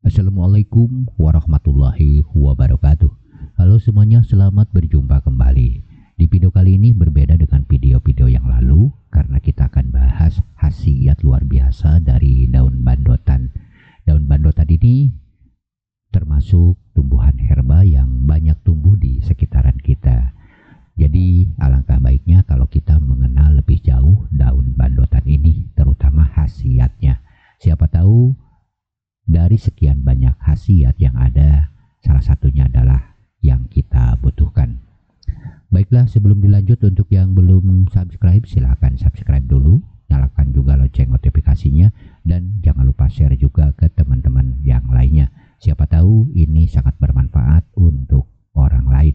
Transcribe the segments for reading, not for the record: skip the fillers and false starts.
Assalamualaikum warahmatullahi wabarakatuh. Halo semuanya, selamat berjumpa kembali. Di video kali ini berbeda dengan video-video yang lalu karena kita akan bahas khasiat luar biasa dari daun bandotan. Daun bandotan ini termasuk tumbuhan herba yang banyak tumbuh di sekitaran kita. Jadi alangkah baiknya kalau kita mengenal lebih jauh daun bandotan ini, terutama khasiatnya. Siapa tahu dari sekian banyak khasiat yang ada, salah satunya adalah yang kita butuhkan. Baiklah, sebelum dilanjut, untuk yang belum subscribe silahkan subscribe dulu, nyalakan juga lonceng notifikasinya, dan jangan lupa share juga ke teman-teman yang lainnya. Siapa tahu ini sangat bermanfaat untuk orang lain.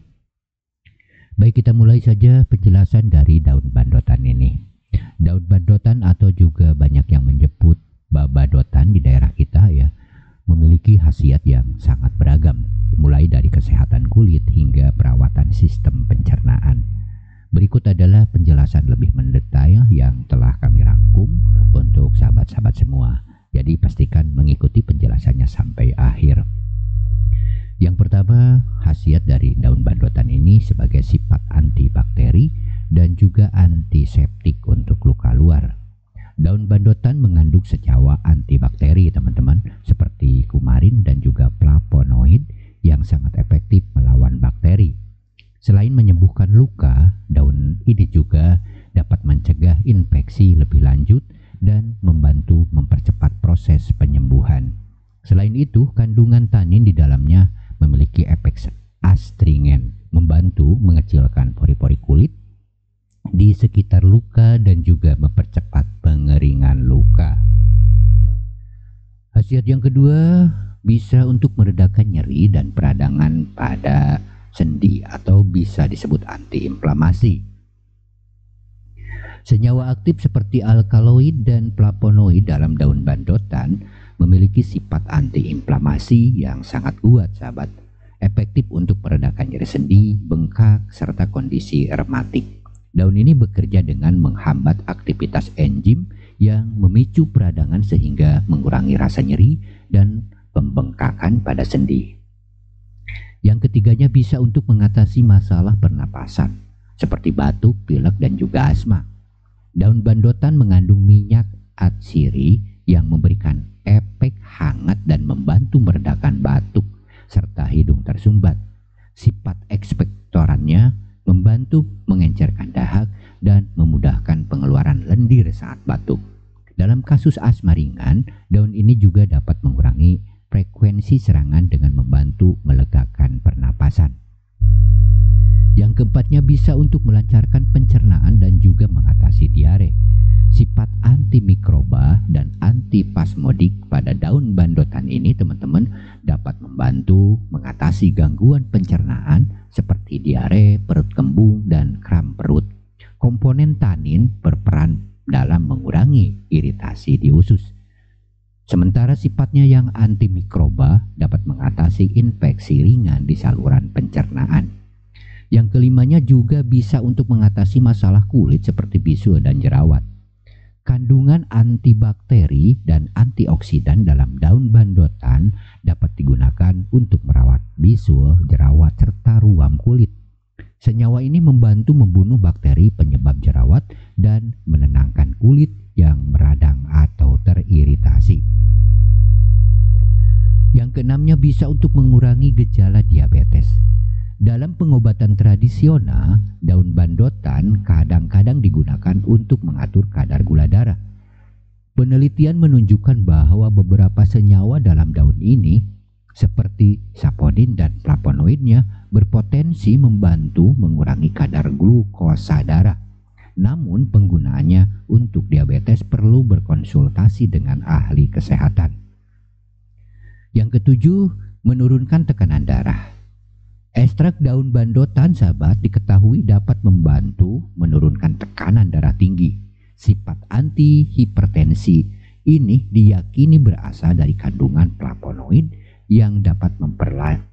Baik, kita mulai saja penjelasan dari daun bandotan ini. Daun bandotan atau juga banyak yang menyebut babadotan di daerah kita ya, memiliki khasiat yang sangat beragam, mulai dari kesehatan kulit hingga perawatan sistem pencernaan. Berikut adalah penjelasan lebih mendetail yang telah kami rangkum untuk sahabat-sahabat semua. Jadi pastikan mengikuti penjelasannya sampai akhir. Yang pertama, khasiat dari daun bandotan ini sebagai sifat antibakteri dan juga antiseptik untuk luka luar. Daun bandotan mengandung senyawa antibakteri teman-teman, seperti kumarin dan juga flavonoid yang sangat efektif melawan bakteri. Selain menyembuhkan luka, daun ini juga dapat mencegah infeksi lebih lanjut dan membantu mempercepat proses penyembuhan. Selain itu, kandungan tanin di dalamnya memiliki efek astringen, membantu mengecilkan pori-pori kulit di sekitar luka dan juga mempercepat pengeringan luka. Khasiat yang kedua, bisa untuk meredakan nyeri dan peradangan pada sendi atau bisa disebut antiinflamasi. Senyawa aktif seperti alkaloid dan flavonoid dalam daun bandotan memiliki sifat antiinflamasi yang sangat kuat, sahabat. Efektif untuk meredakan nyeri sendi, bengkak, serta kondisi rematik. Daun ini bekerja dengan menghambat aktivitas enzim yang memicu peradangan sehingga mengurangi rasa nyeri dan pembengkakan pada sendi. Yang ketiganya bisa untuk mengatasi masalah pernapasan seperti batuk, pilek, dan juga asma. Daun bandotan mengandung minyak atsiri yang memberikan efek hangat dan membantu meredakan batuk serta hidung tersumbat. Sifat ekspektorannya membantu mengencerkan dahak dan memudahkan pengeluaran lendir saat batuk. Dalam kasus asma ringan, daun ini juga dapat mengurangi frekuensi serangan dengan membantu melegakan pernapasan. Yang keempatnya, bisa untuk melancarkan pencernaan dan juga mengatasi diare. Sifat antimikroba dan antispasmodik pada daun bandotan ini teman-teman dapat membantu mengatasi gangguan pencernaan seperti diare, perut kembung, dan kram perut. Komponen tanin berperan dalam mengurangi iritasi di usus. Sementara sifatnya yang antimikroba dapat mengatasi infeksi ringan di saluran pencernaan. Yang kelimanya juga bisa untuk mengatasi masalah kulit seperti bisul dan jerawat. Kandungan antibakteri dan antioksidan dalam daun bandotan dapat digunakan untuk merawat bisul, jerawat, serta ruam kulit. Senyawa ini membantu membunuh bakteri penyebab jerawat dan menenangkan kulit yang meradang atau teriritasi. Yang keenamnya, bisa untuk mengurangi gejala diabetes. Dalam pengobatan tradisional, daun bandotan kadang-kadang digunakan untuk mengatur kadar gula darah. Penelitian menunjukkan bahwa beberapa senyawa dalam daun ini, seperti saponin dan flavonoidnya, berpotensi membantu mengurangi kadar glukosa darah. Namun penggunaannya untuk diabetes perlu berkonsultasi dengan ahli kesehatan. Yang ketujuh, menurunkan tekanan darah. Ekstrak daun bandotan, sahabat, diketahui dapat membantu menurunkan tekanan darah tinggi. Sifat anti-hipertensi ini diyakini berasal dari kandungan flavonoid yang dapat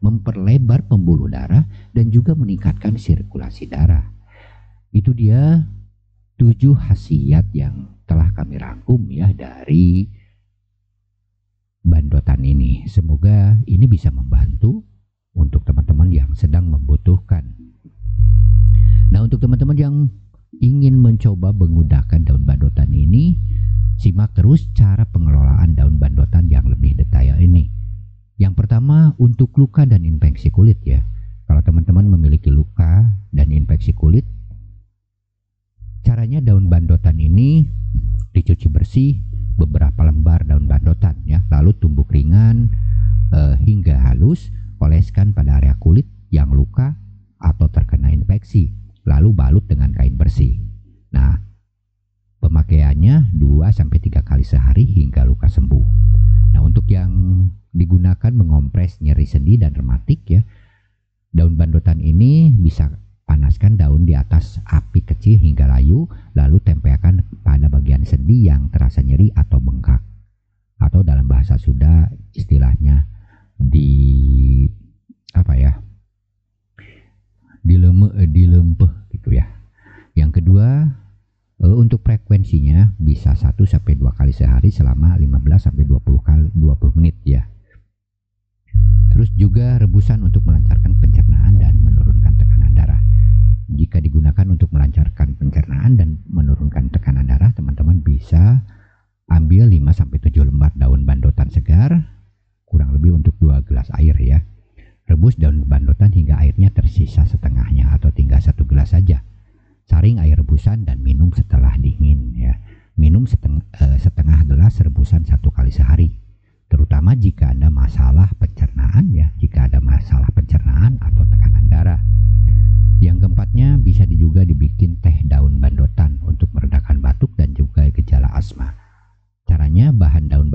memperlebar pembuluh darah dan juga meningkatkan sirkulasi darah. Itu dia 7 khasiat yang telah kami rangkum ya dari bandotan ini. Oke, semoga ini bisa membantu untuk teman-teman yang sedang membutuhkan. Nah, untuk teman-teman yang ingin mencoba menggunakan daun bandotan ini, simak terus cara pengelolaan daun bandotan yang lebih detail ini. Yang pertama, untuk luka dan infeksi kulit ya. Kalau teman-teman memiliki luka dan infeksi kulit, caranya daun bandotan ini dicuci bersih beberapa lembar daun bandotan ya, lalu tumbuk ringan hingga halus, oleskan pada area kulit yang luka atau terkena infeksi, lalu balut dengan kain bersih. Nah, pemakaiannya 2-3 kali sehari hingga luka sembuh. Nah, untuk yang digunakan mengompres nyeri sendi dan rematik ya, daun bandotan ini bisa panaskan daun di atas api kecil hingga layu, lalu tempelkan pada bagian sendi yang terasa nyeri atau bengkak, atau dalam bahasa Sunda istilahnya dilempeh gitu ya. Yang kedua, untuk frekuensinya bisa 1-2 kali sehari selama 15-20 menit ya. Terus juga rebusan untuk melancarkan pencernaan dan menurunkan tekanan darah. Jika digunakan untuk melancarkan pencernaan dan menurunkan tekanan darah, teman-teman bisa ambil 5-7 lembar daun bandotan segar, kurang lebih untuk 2 gelas air ya. Rebus daun bandotan hingga airnya tersisa setengahnya atau tinggal 1 gelas saja. Saring air rebusan dan minum setelah dingin ya. Minum setengah gelas rebusan 1 kali sehari. Terutama jika Anda masalah pencernaan ya, jika ada masalah pencernaan atau tekanan darah. Yang keempatnya, bisa juga dibikin teh daun bandotan untuk meredakan batuk dan juga gejala asma. Caranya, bahan daun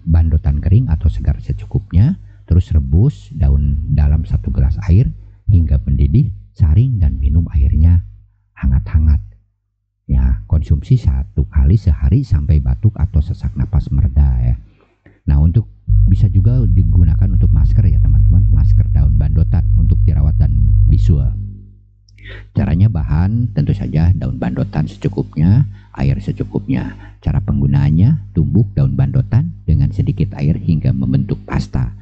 bandotan kering atau segar secukupnya, terus rebus daun dalam 1 gelas air hingga mendidih, saring dan minum airnya hangat-hangat. Ya, konsumsi 1 kali sehari sampai batuk atau sesak napas mereda ya. Nah, untuk bisa juga digunakan untuk masker ya teman-teman, masker daun bandotan untuk jerawat dan bisul. Caranya, bahan tentu saja daun bandotan secukupnya, air secukupnya. Cara penggunaannya, tumbuk daun bandotan dengan sedikit air hingga membentuk pasta.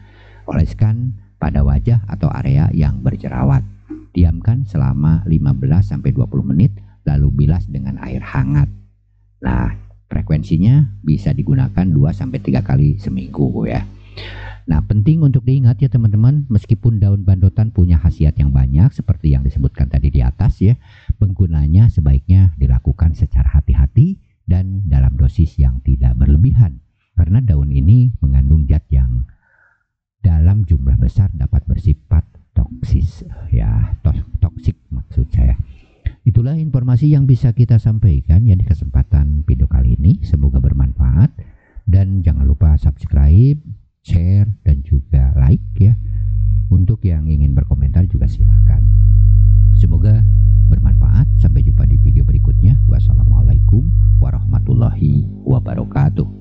Oleskan pada wajah atau area yang berjerawat. Diamkan selama 15-20 menit, lalu bilas dengan air hangat. Nah, frekuensinya bisa digunakan 2-3 kali seminggu ya. Nah, penting untuk diingat ya teman-teman, meskipun daun bandotan punya khasiat yang banyak seperti yang disebutkan tadi di atas ya, penggunanya sebaiknya dilakukan secara hati-hati dan dalam dosis yang tidak berlebihan. Karena daun ini mengandung zat yang dalam jumlah besar dapat bersifat toksis ya, toksik maksud saya. Itulah informasi yang bisa kita sampaikan ya di kesempatan video kali ini. Semoga bermanfaat dan jangan lupa subscribe, share dan juga like ya. Untuk yang ingin berkomentar juga silahkan. Semoga bermanfaat. Sampai jumpa di video berikutnya. Wassalamualaikum warahmatullahi wabarakatuh.